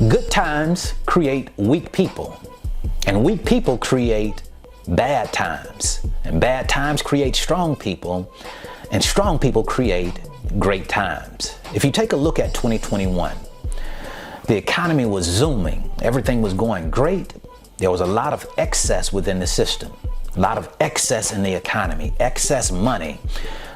Good times create weak people, and weak people create bad times, and bad times create strong people, and strong people create great times. If you take a look at 2021, the economy was zooming. Everything was going great. There was a lot of excess within the system, a lot of excess in the economy, excess money.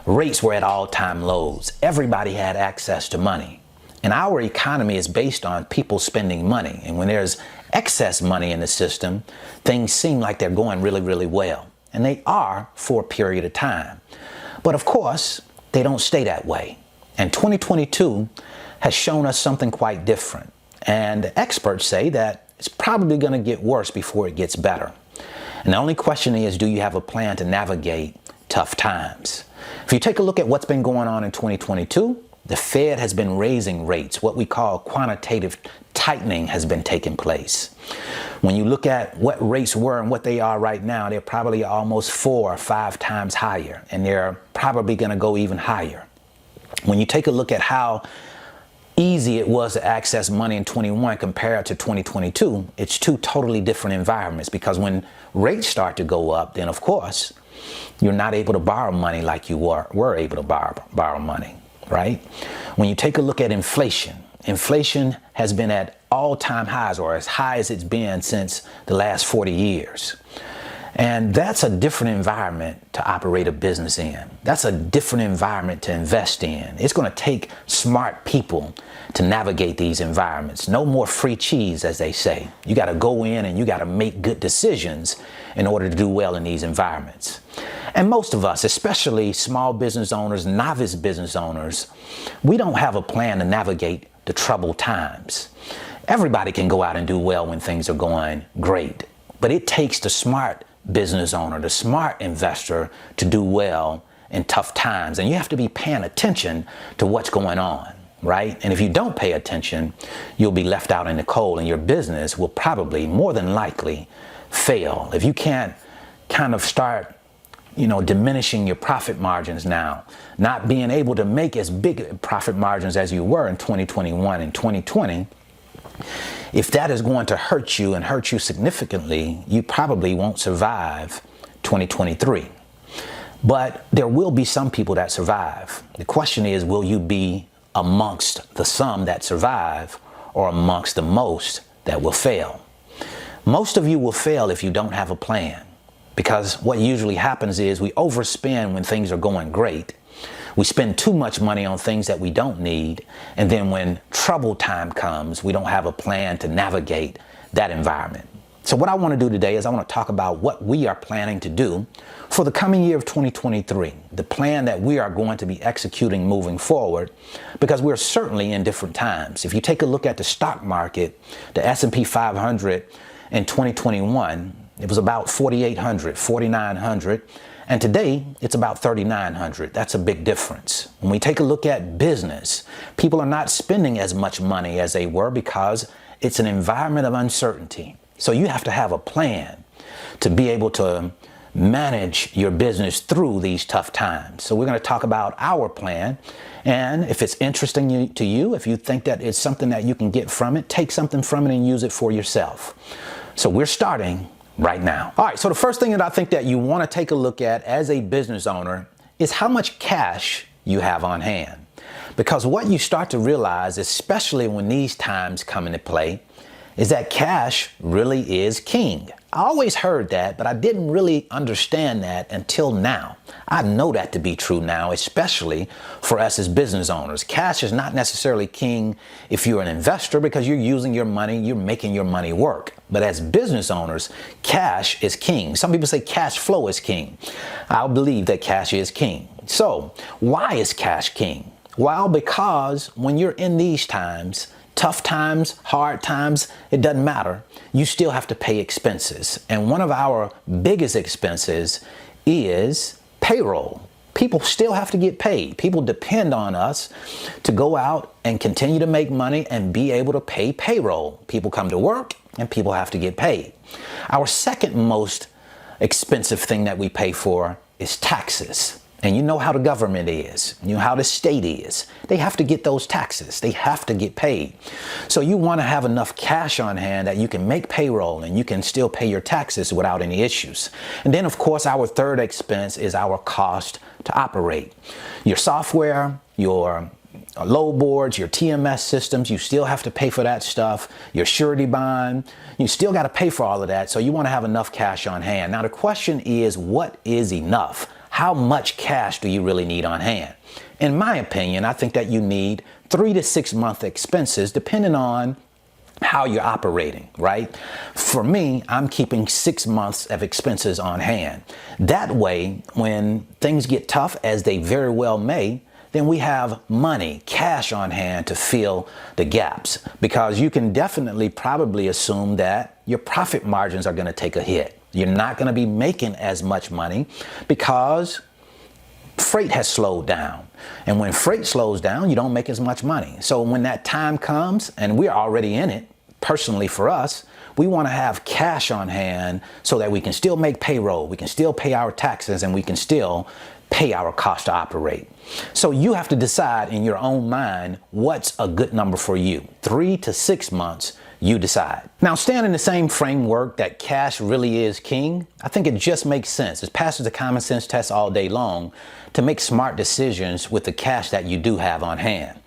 Rates were at all-time lows. Everybody had access to money. And our economy is based on people spending money. And when there's excess money in the system, things seem like they're going really, really well. And they are for a period of time. But of course, they don't stay that way. And 2022 has shown us something quite different. And experts say that it's probably going to get worse before it gets better. And the only question is, do you have a plan to navigate tough times? If you take a look at what's been going on in 2022, the Fed has been raising rates. What we call quantitative tightening has been taking place. When you look at what rates were and what they are right now, they're probably almost 4 or 5 times higher, and they're probably going to go even higher. When you take a look at how easy it was to access money in 21 compared to 2022, it's two totally different environments, because when rates start to go up, then of course, you're not able to borrow money like you were able to borrow money, right? When you take a look at inflation, inflation has been at all-time highs, or as high as it's been since the last 40 years. And that's a different environment to operate a business in. That's a different environment to invest in. It's going to take smart people to navigate these environments. No more free cheese, as they say. You got to go in and you got to make good decisions in order to do well in these environments. And most of us, especially small business owners, novice business owners, we don't have a plan to navigate the troubled times. Everybody can go out and do well when things are going great, but it takes the smart business owner, the smart investor, to do well in tough times. And you have to be paying attention to what's going on, right? And if you don't pay attention, you'll be left out in the cold, and your business will probably, more than likely, fail. If you can't kind of start, diminishing your profit margins now, not being able to make as big profit margins as you were in 2021 and 2020, if that is going to hurt you and hurt you significantly, you probably won't survive 2023. But there will be some people that survive. The question is, will you be amongst the some that survive, or amongst the most that will fail? Most of you will fail if you don't have a plan, because what usually happens is we overspend when things are going great. We spend too much money on things that we don't need, and then when trouble time comes, we don't have a plan to navigate that environment. So what I want to do today is I want to talk about what we are planning to do for the coming year of 2023, the plan that we are going to be executing moving forward, because we're certainly in different times. If you take a look at the stock market, the S&P 500 in 2021, it was about 4,800, 4,900. And today, it's about 3,900. That's a big difference. When we take a look at business, people are not spending as much money as they were because it's an environment of uncertainty. So you have to have a plan to be able to manage your business through these tough times. So we're going to talk about our plan. And if it's interesting to you, if you think that it's something that you can get from it, take something from it and use it for yourself. So we're starting right now. All right, so the first thing that I think that you want to take a look at as a business owner is how much cash you have on hand. Because what you start to realize, especially when these times come into play, is that cash really is king. I always heard that, but I didn't really understand that until now. I know that to be true now, especially for us as business owners. Cash is not necessarily king if you're an investor, because you're using your money, you're making your money work. But as business owners, cash is king. Some people say cash flow is king. I believe that cash is king. So why is cash king? Well, because when you're in these times, tough times, hard times, it doesn't matter. You still have to pay expenses. And one of our biggest expenses is payroll. People still have to get paid. People depend on us to go out and continue to make money and be able to pay payroll. People come to work and people have to get paid. Our second most expensive thing that we pay for is taxes. and you know how the government is, you know how the state is. They have to get those taxes. They have to get paid. So you want to have enough cash on hand that you can make payroll and you can still pay your taxes without any issues. And then, of course, our third expense is our cost to operate. Your software, your load boards, your TMS systems, you still have to pay for that stuff. Your surety bond, you still got to pay for all of that. So you want to have enough cash on hand. Now, the question is, what is enough? How much cash do you really need on hand? In my opinion, I think that you need 3 to 6 month expenses depending on how you're operating, right? For me, I'm keeping 6 months of expenses on hand. That way, when things get tough, as they very well may, then we have money, cash on hand to fill the gaps, because you can definitely probably assume that your profit margins are going to take a hit. You're not going to be making as much money because freight has slowed down. And when freight slows down, you don't make as much money. So when that time comes, and we're already in it, personally for us, we want to have cash on hand so that we can still make payroll, we can still pay our taxes, and we can still pay our cost to operate. So you have to decide in your own mind what's a good number for you. 3 to 6 months, you decide. Now, staying in the same framework that cash really is king, I think it just makes sense. It passes the common sense test all day long to make smart decisions with the cash that you do have on hand.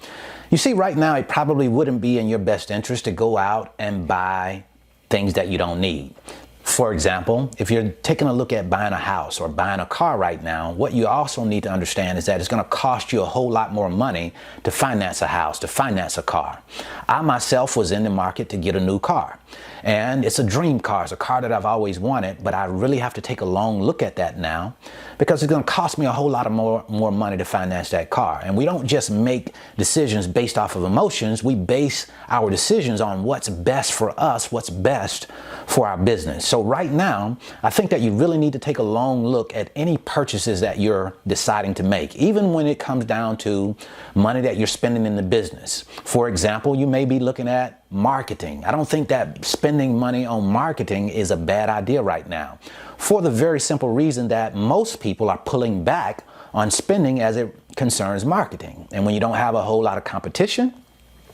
You see, right now, it probably wouldn't be in your best interest to go out and buy things that you don't need. For example, if you're taking a look at buying a house or buying a car right now, what you also need to understand is that it's going to cost you a whole lot more money to finance a house, to finance a car. I myself was in the market to get a new car, and it's a dream car. It's a car that I've always wanted, but I really have to take a long look at that now because it's going to cost me a whole lot of more money to finance that car. And we don't just make decisions based off of emotions. We base our decisions on what's best for us, what's best for our business. So right now, I think that you really need to take a long look at any purchases that you're deciding to make, even when it comes down to money that you're spending in the business. For example, you may be looking at marketing. I don't think that spending money on marketing is a bad idea right now, for the very simple reason that most people are pulling back on spending as it concerns marketing. And when you don't have a whole lot of competition,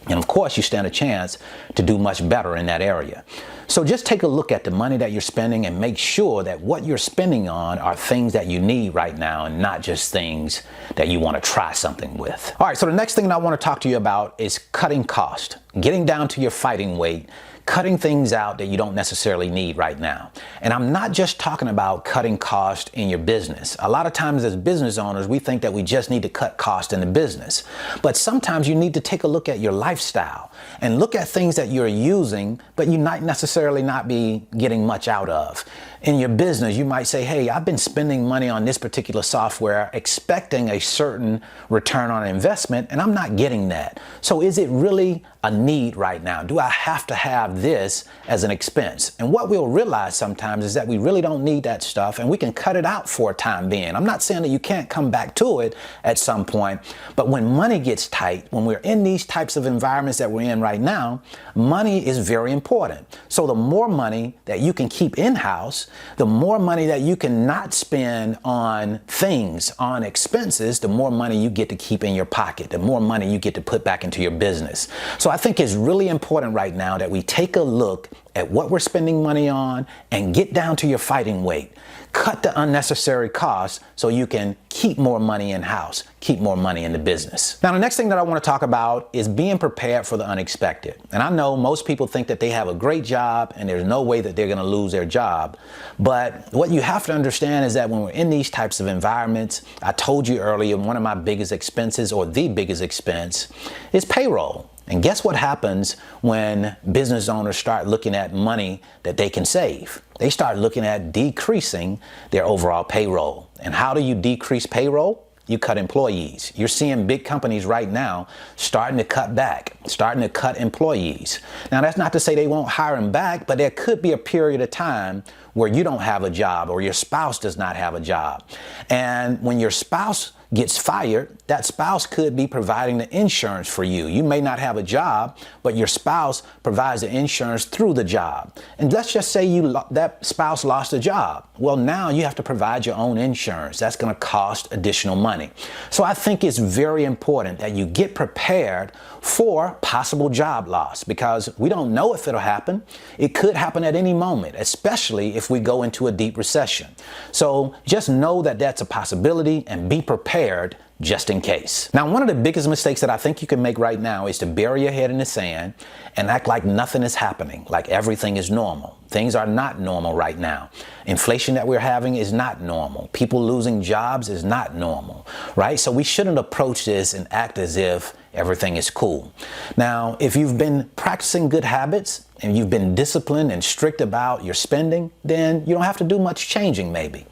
and of course, you stand a chance to do much better in that area. So just take a look at the money that you're spending and make sure that what you're spending on are things that you need right now and not just things that you want to try something with. All right, so the next thing that I want to talk to you about is cutting cost, getting down to your fighting weight, cutting things out that you don't necessarily need right now. And I'm not just talking about cutting cost in your business. A lot of times as business owners, we think that we just need to cut cost in the business. But sometimes you need to take a look at your lifestyle and look at things that you're using, but you might necessarily not be getting much out of. In your business, you might say, hey, I've been spending money on this particular software expecting a certain return on investment, and I'm not getting that. So is it really a need right now? Do I have to have this as an expense? And what we'll realize sometimes is that we really don't need that stuff, and we can cut it out for a time being. I'm not saying that you can't come back to it at some point, but when money gets tight, when we're in these types of environments that we're in right now, money is very important. So the more money that you can keep in-house, the more money that you can not spend on things, on expenses, the more money you get to keep in your pocket, the more money you get to put back into your business. So I think it's really important right now that we take a look at what we're spending money on and get down to your fighting weight. Cut the unnecessary costs so you can keep more money in-house, keep more money in the business. Now, the next thing that I want to talk about is being prepared for the unexpected. And I know most people think that they have a great job and there's no way that they're going to lose their job. But what you have to understand is that when we're in these types of environments, I told you earlier, one of my biggest expenses, or the biggest expense, is payroll. And guess what happens when business owners start looking at money that they can save? They start looking at decreasing their overall payroll. And how do you decrease payroll? You cut employees. You're seeing big companies right now starting to cut back, starting to cut employees. Now, that's not to say they won't hire them back, but there could be a period of time where you don't have a job or your spouse does not have a job. And when your spouse gets fired, that spouse could be providing the insurance for you. You may not have a job, but your spouse provides the insurance through the job. And let's just say that spouse lost a job. Well, now you have to provide your own insurance. That's going to cost additional money. So I think it's very important that you get prepared for possible job loss, because we don't know if it'll happen. It could happen at any moment, especially if we go into a deep recession. So just know that that's a possibility and be prepared just in case. Now, one of the biggest mistakes that I think you can make right now is to bury your head in the sand and act like nothing is happening, like everything is normal. Things are not normal right now. Inflation that we're having is not normal. People losing jobs is not normal, right? So we shouldn't approach this and act as if everything is cool. Now, if you've been practicing good habits and you've been disciplined and strict about your spending, then you don't have to do much changing maybe.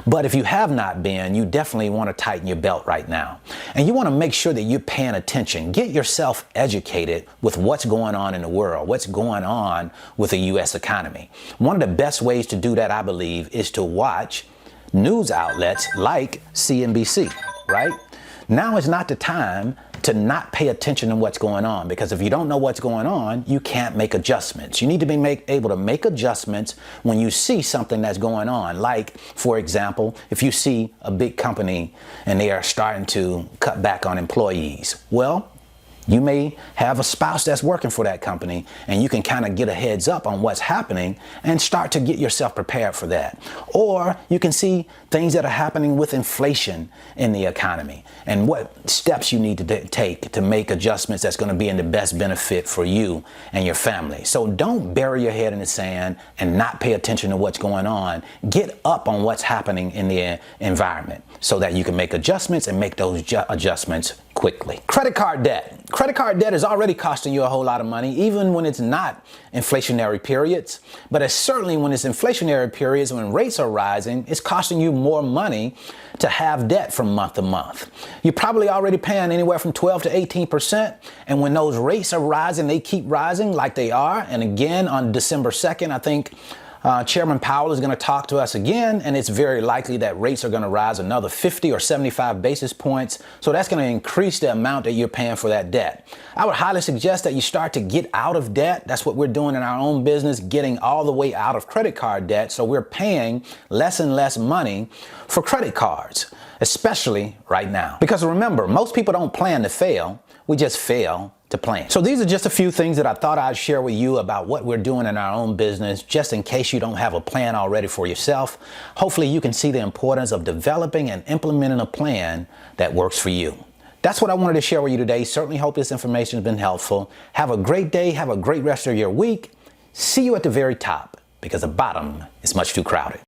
But if you have not been, you definitely want to tighten your belt right now. And you want to make sure that you're paying attention. Get yourself educated with what's going on in the world, what's going on with the U.S. economy. One of the best ways to do that, I believe, is to watch news outlets like CNBC, right? Now is not the time to not pay attention to what's going on, because if you don't know what's going on, you can't make adjustments. You need to be able to make adjustments when you see something that's going on. Like, for example, if you see a big company and they are starting to cut back on employees, well, you may have a spouse that's working for that company, and you can kind of get a heads up on what's happening and start to get yourself prepared for that. Or you can see things that are happening with inflation in the economy and what steps you need to take to make adjustments that's going to be in the best benefit for you and your family. So don't bury your head in the sand and not pay attention to what's going on. Get up on what's happening in the environment so that you can make adjustments and make those adjustments quickly. Credit card debt. Credit card debt is already costing you a whole lot of money, even when it's not inflationary periods. But it's certainly when it's inflationary periods, when rates are rising, it's costing you more money to have debt from month to month. You're probably already paying anywhere from 12 to 18%. And when those rates are rising, they keep rising like they are. And again, on December 2nd, I think Chairman Powell is going to talk to us again, and it's very likely that rates are going to rise another 50 or 75 basis points. So that's going to increase the amount that you're paying for that debt. I would highly suggest that you start to get out of debt. That's what we're doing in our own business, getting all the way out of credit card debt. So we're paying less and less money for credit cards, especially right now. Because remember, most people don't plan to fail. We just fail to plan. So these are just a few things that I thought I'd share with you about what we're doing in our own business, just in case you don't have a plan already for yourself. Hopefully you can see the importance of developing and implementing a plan that works for you. That's what I wanted to share with you today. Certainly hope this information has been helpful. Have a great day. Have a great rest of your week. See you at the very top, because the bottom is much too crowded.